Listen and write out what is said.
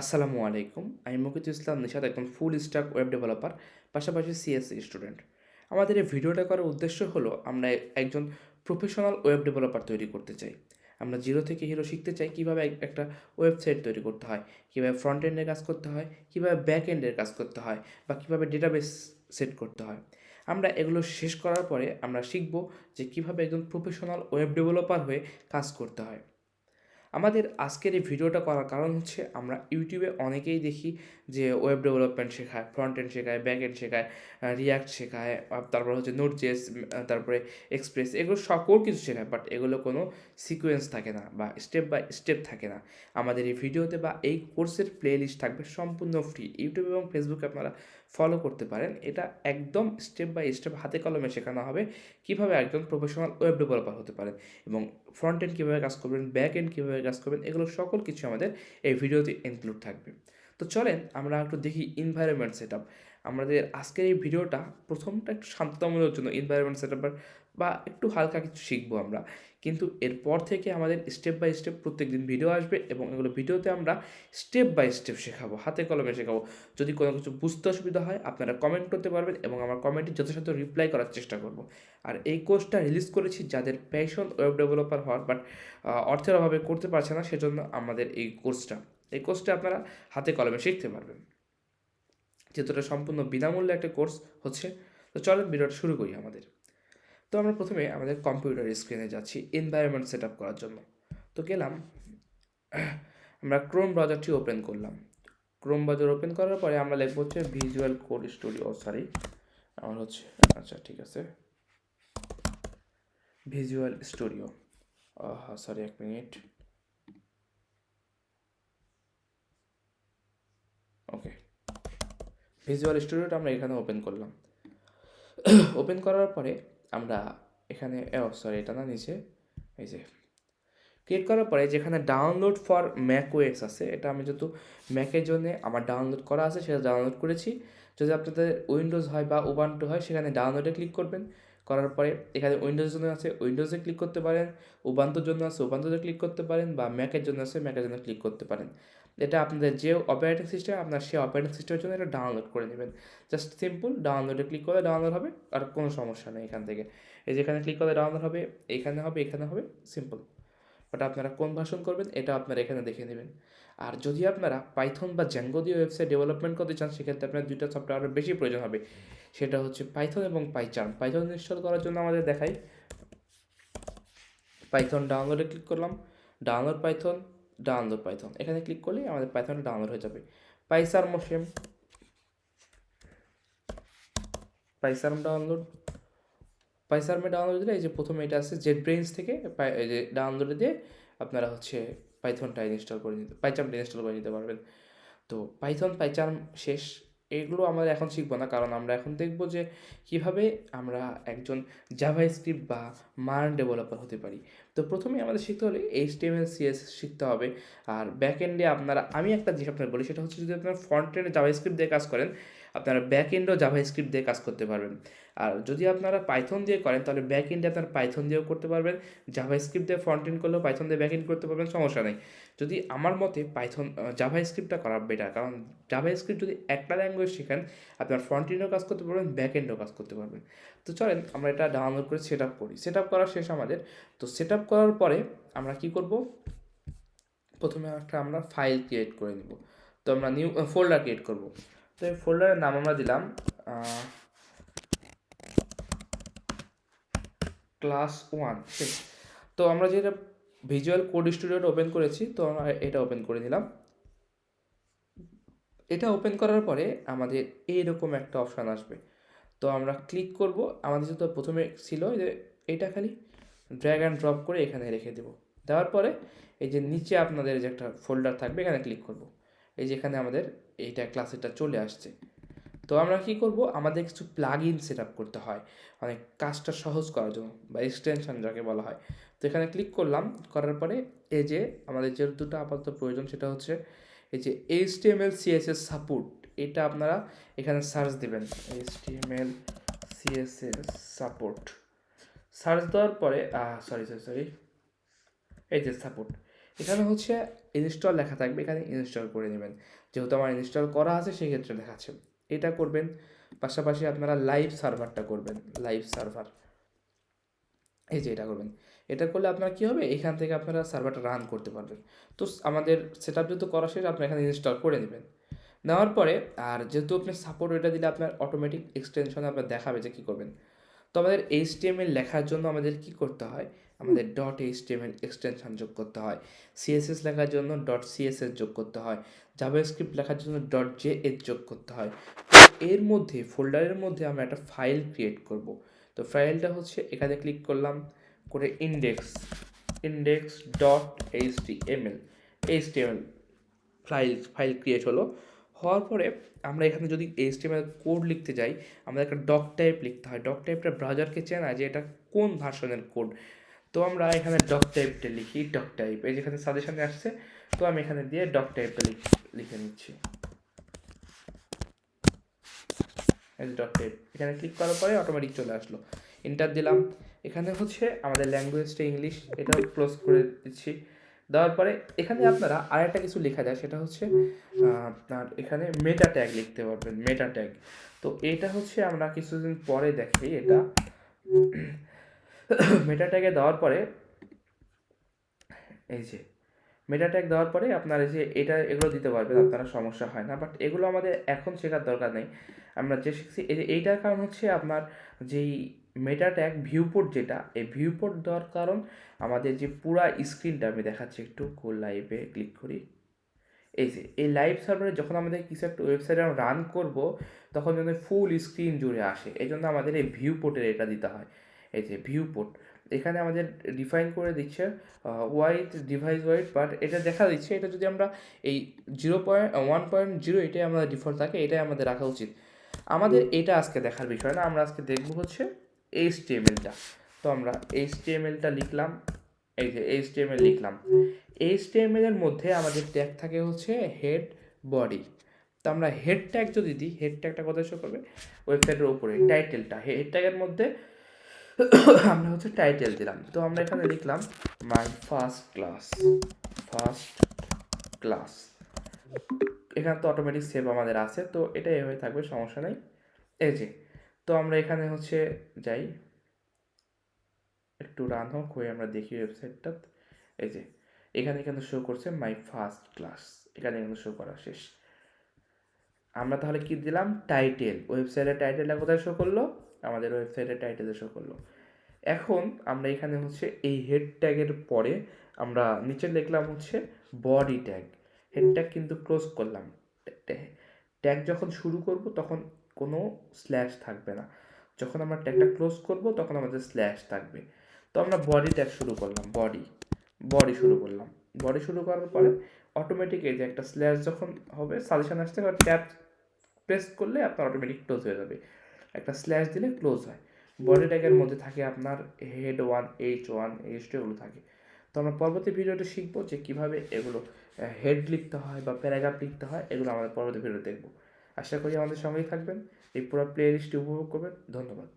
আসসালামু আলাইকুম। আমি মুকিত ইসলাম নিশাদ, একজন ফুল স্ট্যাক ওয়েব ডেভেলপার, পাশাপাশি সিএসসি স্টুডেন্ট। আমাদের এই ভিডিওটা করার উদ্দেশ্য হলো আমরা একজন প্রফেশনাল ওয়েব ডেভেলপার তৈরি করতে চাই। আমরা জিরো থেকে হিরো শিখতে চাই কীভাবে একটা ওয়েবসাইট তৈরি করতে হয়, কীভাবে ফ্রন্ট এন্ডের কাজ করতে হয়, কীভাবে ব্যাক এন্ডের কাজ করতে হয়, বা কীভাবে ডেটাবেস সেট করতে হয়। আমরা এগুলো শেষ করার পরে আমরা শিখব যে কীভাবে একজন প্রফেশনাল ওয়েব ডেভেলপার হয়ে কাজ করতে হয়। আমাদের আজকের এই ভিডিওটা করার কারণ হচ্ছে আমরা ইউটিউবে অনেকেই দেখি যে ওয়েব ডেভেলপমেন্ট শেখায়, ফ্রন্ট এন্ড শেখায়, ব্যাক এন্ড শেখায়, রিয়াক্ট শেখায়, তারপর হচ্ছে নোট জেস, তারপরে এক্সপ্রেস, এগুলো সকল কিছু শেখায়, বাট এগুলো কোনো সিকোয়েন্স থাকে না বা স্টেপ বাই স্টেপ থাকে না। আমাদের এই ভিডিওতে বা এই কোর্সের প্লে লিস্ট থাকবে সম্পূর্ণ ফ্রি। ইউটিউব এবং ফেসবুকে আপনারা ফলো করতে পারেন। এটা একদম স্টেপ বাই স্টেপ হাতে কলমে শেখানো হবে কীভাবে একজন প্রফেশনাল ওয়েব ডেভেলপার হতে পারেন, এবং ফ্রন্ট এন্ড কীভাবে কাজ করবেন, ব্যাক এন্ড কীভাবে কাজ করবেন, এগুলো সকল কিছু আমাদের এই ভিডিওতে ইনক্লুড থাকবে। তো চলেন আমরা একটু দেখি এনভায়রনমেন্ট সেট আপ। আমাদের আজকের এই ভিডিওটা প্রথমটা একটু শান্ততামূলক জন্য এনভায়রনমেন্ট সেট আপ বা একটু হালকা কিছু শিখবো আমরা, কিন্তু এরপর থেকে আমাদের স্টেপ বাই স্টেপ প্রত্যেক দিন ভিডিও আসবে এবং এগুলো ভিডিওতে আমরা স্টেপ বাই স্টেপ শেখাবো, হাতে কলমে শেখাবো। যদি কোনো কিছু বুঝতে অসুবিধা হয় আপনারা কমেন্ট করতে পারবেন এবং আমার কমেন্টে যথাযথ রিপ্লাই করার চেষ্টা করব। আর এই কোর্সটা রিলিজ করেছি যাদের প্যাশন ওয়েব ডেভেলপার হওয়ার, বাট অর্থের অভাবে করতে পারছে না, সেজন্য আমাদের এই কোর্সটা আপনারা হাতে কলমে শিখতে পারবেন, যেহেতু এটা সম্পূর্ণ বিনামূল্যে একটা কোর্স হচ্ছে। তো চলেন ভিডিওটা শুরু করি আমাদের। তো আমরা প্রথমে আমাদের কম্পিউটার স্ক্রিনে যাচ্ছি এনভায়রনমেন্ট সেট আপ করার জন্য। তো গেলাম, আমরা ক্রোম ব্রাউজারটি ওপেন করলাম। ক্রোম ব্রাউজার ওপেন করার পরে আমরা লিখবো হচ্ছে ভিজুয়াল কোড স্টুডিও, আমার হচ্ছে, আচ্ছা ঠিক আছে, ভিজুয়াল স্টুডিও, এক মিনিট, ওকে, ভিজুয়াল স্টুডিওটা আমরা এখানে ওপেন করলাম। ওপেন করার পরে আমরা এখানে এটা না, নিচে এই যে ক্লিক করার পরে যেখানে ডাউনলোড ফর ম্যাক ওএস আছে, এটা আমি যেহেতু ম্যাকের জন্য আমার ডাউনলোড করা আছে সেটা ডাউনলোড করেছি। যদি আপনাদের উইন্ডোজ হয় বা উবান্টু হয় সেখানে ডাউনলোডে ক্লিক করবেন। করার পরে এখানে উইন্ডোজের জন্য আছে উইন্ডোজে ক্লিক করতে পারেন, উবান্তুর জন্য আছে উবান্তুতে ক্লিক করতে পারেন, বা ম্যাকের জন্য আছে ম্যাকের জন্য ক্লিক করতে পারেন। এটা আপনাদের যে অপারেটিং সিস্টেম আপনার সেই অপারেটিং সিস্টেমের জন্য এটা ডাউনলোড করে নেবেন। জাস্ট সিম্পল ডাউনলোডে ক্লিক করে ডাউনলোড হবে, আর কোনো সমস্যা নেই এখান থেকে। এই যেখানে ক্লিক করে ডাউনলোড হবে, এখানে হবে, এখানে হবে, সিম্পল। বাট আপনারা কোন ভার্সন করবেন এটা আপনারা এখানে দেখে নেবেন। আর যদি আপনারা পাইথন বা জ্যাঙ্গো দিয়ে ওয়েবসাইট ডেভেলপমেন্ট করতে চান সেক্ষেত্রে আপনার দুইটা সফটওয়্যার আরও বেশি প্রয়োজন হবে, সেটা হচ্ছে পাইথন এবং পাইচার্ম। পাইথন ইনস্টল করার জন্য আমাদের দেখাই, পাইথন ডাউনলোডে ক্লিক করলাম, ডাউনলোড পাইথন এখানে ক্লিক করলেই আমাদের পাইথনটা ডাউনলোড হয়ে যাবে। পাইচার্মও সেম, পাইচার্ম ডাউনলোড, পাইচার্মে ডাউনলোড দিলে এই যে প্রথমে এটা আছে জেট ব্রেইনস থেকে, এই যে ডাউনলোডে দিয়ে আপনারা হচ্ছে পাইথনটা ইনস্টল করে নিতে, পাইচার্মটা ইনস্টল করে নিতে পারবেন। তো পাইচার্ম শেষ, এগুলো আমরা এখন শিখবো না, কারণ আমরা এখন দেখব যে কিভাবে আমরা একজন জাভাস্ক্রিপ্ট বা মার্ন ডেভেলপার হতে পারি। তো প্রথমে আমাদের শিখতে হলে HTML CSS শিখতে হবে। আর ব্যাক এন্ডে আমি একটা জিনিস আপনার বলি, সেটা হচ্ছে যদি আপনার ফ্রন্ট এন্ডে জাভাস্ক্রিপ্ট দিয়ে কাজ করেন আপনারা ব্যাক এন্ডেও জাভাস্ক্রিপ্ট দিয়ে কাজ করতে পারবেন। আর যদি আপনারা পাইথন দিয়ে করেন তাহলে ব্যাক এন্ডে আপনারা পাইথন দিয়েও করতে পারবেন, জাভাস্ক্রিপ্ট দিয়ে ফ্রন্ট এন্ড করলেও পাইথন দিয়ে ব্যাক এন্ড করতে পারবেন, সমস্যা নেই। যদি আমার মতে জাভাস্ক্রিপ্টটা করা বেটার, কারণ জাভাস্ক্রিপ্ট যদি একটা ল্যাঙ্গুয়েজ শেখেন আপনার ফ্রন্ট এন্ডেও কাজ করতে পারবেন, ব্যাক এন্ডেও কাজ করতে পারবেন। তো চলেন আমরা এটা ডাউনলোড করে সেট আপ করি। সেট আপ করা শেষ আমাদের। তো সেট আপ করার পরে আমরা কি করব, প্রথমে আমরা ফাইল ক্রিয়েট করে নিব। তো আমরা নিউ ফোল্ডার ক্রিয়েট করব। তো এই ফোল্ডারের নাম আমরা দিলাম ক্লাস 1। তো আমরা যেটা ভিজুয়াল কোড স্টুডিওটা ওপেন করেছি, তো আমরা এটা ওপেন করে নিলাম। এটা ওপেন করার পরে আমাদের এইরকম একটা অপশান আসবে। তো আমরা ক্লিক করব, আমাদের যেহেতু প্রথমে ছিল যে এটা খালি ড্র্যাগ অ্যান্ড ড্রপ করে এখানে রেখে দেবো। দেওয়ার পরে এই যে নিচে আপনাদের যে একটা ফোল্ডার থাকবে এখানে ক্লিক করব। এই যেখানে আমাদের এইটা ক্লাসেরটা চলে আসছে। তো আমরা কি করব, আমাদের কিছু প্লাগ ইন সেট আপ করতে হয় মানে কাজটা সহজ করার জন্য, বা এক্সটেনশন যাকে বলা হয়। তো এখানে ক্লিক করলাম, করার পরে এই যে আমাদের যে দুটো আপাতত প্রয়োজন সেটা হচ্ছে এই যে HTML CSS সাপোর্ট, এটা আপনারা এখানে সার্চ দেবেন, HTML CSS সাপোর্ট। সার্চ দেওয়ার পরে সরি এই যে সাপোর্ট, এখানে হচ্ছে ইনস্টল লেখা থাকবে, এখানে ইনস্টল করে নেবেন। যেহেতু আমার ইনস্টল করা আছে সেক্ষেত্রে দেখাচ্ছে। এটা করবেন, পাশাপাশি আপনারা লাইভ সার্ভারটা করবেন, লাইভ সার্ভার, এই যে এটা করবেন। এটা করলে আপনার কী হবে, এখান থেকে আপনারা সার্ভারটা রান করতে পারবেন। তো আমাদের সেট আপ যেহেতু করা শেষ, আপনি এখানে ইনস্টল করে নেবেন। নেওয়ার পরে আর যেহেতু আপনি সাপোর্ট এটা দিলে আপনার অটোমেটিক এক্সটেনশনে আপনার দেখাবে যে কী করবেন। তো আমাদের HTML লেখার জন্য আমাদের কি করতে হয়, আমাদের .html এক্সটেনশন যোগ করতে হয়। CSS লেখার জন্য .css যোগ করতে হয়। জাভাস্ক্রিপ্ট লেখার জন্য .js যোগ করতে হয়। তো এর মধ্যে ফোল্ডারের মধ্যে আমরা একটা ফাইল ক্রিয়েট করব। তো ফাইলটা হচ্ছে এখানে ক্লিক করলাম করে index.html ফাইল ক্রিয়েট হলো। হওয়ার পরে আমরা এখানে যদি HTML কোড লিখতে যাই, আমাদের একটা ডক টাইপ লিখতে হয়। ডক টাইপটা ব্রাউজারকে চেনায় যে এটা কোন ভার্সনের কোড। তো আমরা এখানে ডক টাইপটা লিখি, ডক টাইপ, এই যেখানে সাজেশনে আসছে, তো আমি এখানে দিয়ে ডক টাইপটা লিখে নিচ্ছি। এই ডট টাইপ এখানে ক্লিক করার পরে অটোমেটিক চলে আসলো। এন্টার দিলাম। এখানে হচ্ছে আমাদের ল্যাঙ্গুয়েজটা ইংলিশ, এটাও ক্লোজ করে দিচ্ছি। দেওয়ার পরে এখানে আপনারা আরেকটা কিছু লেখা যায়, সেটা হচ্ছে আপনার এখানে মেটা ট্যাগ লিখতে পারবেন, মেটা ট্যাগ। তো এটা হচ্ছে আমরা কিছুদিন পরে দেখি এটা মেটা ট্যাগে দেওয়ার পরে এই যে মেটা ট্যাগ দেওয়ার পরে আপনার এই যে এগুলো দিতে পারবেন, আপনারা সমস্যা হয় না। বাট এগুলো আমাদের এখন শেখার দরকার নেই। আমরা যে শিখছি এইটার কারণ হচ্ছে আপনার যেই মেটা ট্যাগ ভিউপোর্ট, যেটা এই ভিউপোর্ট দেওয়ার কারণ আমাদের যে পুরা স্ক্রিনটা আমি দেখাচ্ছি, একটু লাইভে ক্লিক করি। এই যে এই লাইভ সার্ভারে যখন আমাদের কিছু একটা ওয়েবসাইটে আমরা রান করব, তখন যেন ফুল স্ক্রিন জুড়ে আসে, এই জন্য আমাদের এই ভিউপোর্টের এটা দিতে হয়। এই যে ভিউপোর্ট এখানে আমাদের ডিফাইন করে দিচ্ছে ওয়াইড ডিভাইস ওয়াইড, বাট এটা দেখা দিচ্ছে এটা যদি আমরা এই 1.0 এটাই আমাদের ডিফল্ট থাকে, এটাই আমাদের রাখা উচিত। আমাদের এটা আজকে দেখার বিষয় না, আমরা আজকে দেখব হচ্ছে HTML-টা। তো আমরা HTML-টা লিখলাম, এই যে HTML লিখলাম। HTML এর মধ্যে আমাদের ট্যাগ থাকে হচ্ছে হেড, বডি। তো আমরা হেড ট্যাগ যদি দিই, হেড ট্যাগটা কোথায় শো করবে, ওয়েবসাইটের উপরে টাইটেলটা, হেড ট্যাগের মধ্যে আমরা হচ্ছে টাইটেল দিলাম। তো আমরা এখানে লিখলাম মাই ফার্স্ট ক্লাস। এখানে তো অটোমেটিক সেভ আমাদের আছে, তো এটা এভাবে থাকবে, সমস্যা নেই। এই যে তো আমরা এখানে হচ্ছে যাই, একটু রান হোক হয়ে আমরা দেখি ওয়েবসাইটটা। এই যে এখানে কিন্তু শো করছে মাই ফার্স্ট ক্লাস, এখানে কিন্তু শো করা শেষ। আমরা তাহলে কি দিলাম, টাইটেল, ওয়েবসাইটের টাইটেলটা কোথায় শো করলো, আমাদের ওয়েবসাইটের টাইটেলে শো করলো। এখন আমরা এখানে হচ্ছে এই হেড ট্যাগের পরে আমরা নিচে লিখলাম হচ্ছে বডি ট্যাগ। হেড ট্যাগ কিন্তু ক্লোজ করলাম, ট্যাগ যখন শুরু করব তখন কোনো স্ল্যাশ থাকবে না, যখন আমরা ট্যাগটা ক্লোজ করব তখন আমাদের স্ল্যাশ থাকবে। তো আমরা বডি ট্যাগ শুরু করলাম, বডি শুরু করার পরে অটোমেটিক এই যে একটা স্ল্যাশ যখন হবে, সাজেশন আসতে ট্যাব প্রেস করলে আপনার অটোমেটিক ক্লোজ হয়ে যাবে, একটা স্ল্যাশ দিলে ক্লোজ হয়। বডি ট্যাগের মধ্যে থাকে আপনার হেড 1, H1, H2 এগুলো থাকে। তো আমরা পরবর্তী ভিডিওতে শিখবো যে কীভাবে এগুলো হেড লিখতে হয় বা প্যারাগ্রাফ লিখতে হয়, এগুলো আমাদের পরবর্তী ভিডিও দেখবো। আশা করি আমাদের সঙ্গেই থাকবেন, এই পুরো প্লে লিস্টটি উপভোগ করবেন। ধন্যবাদ।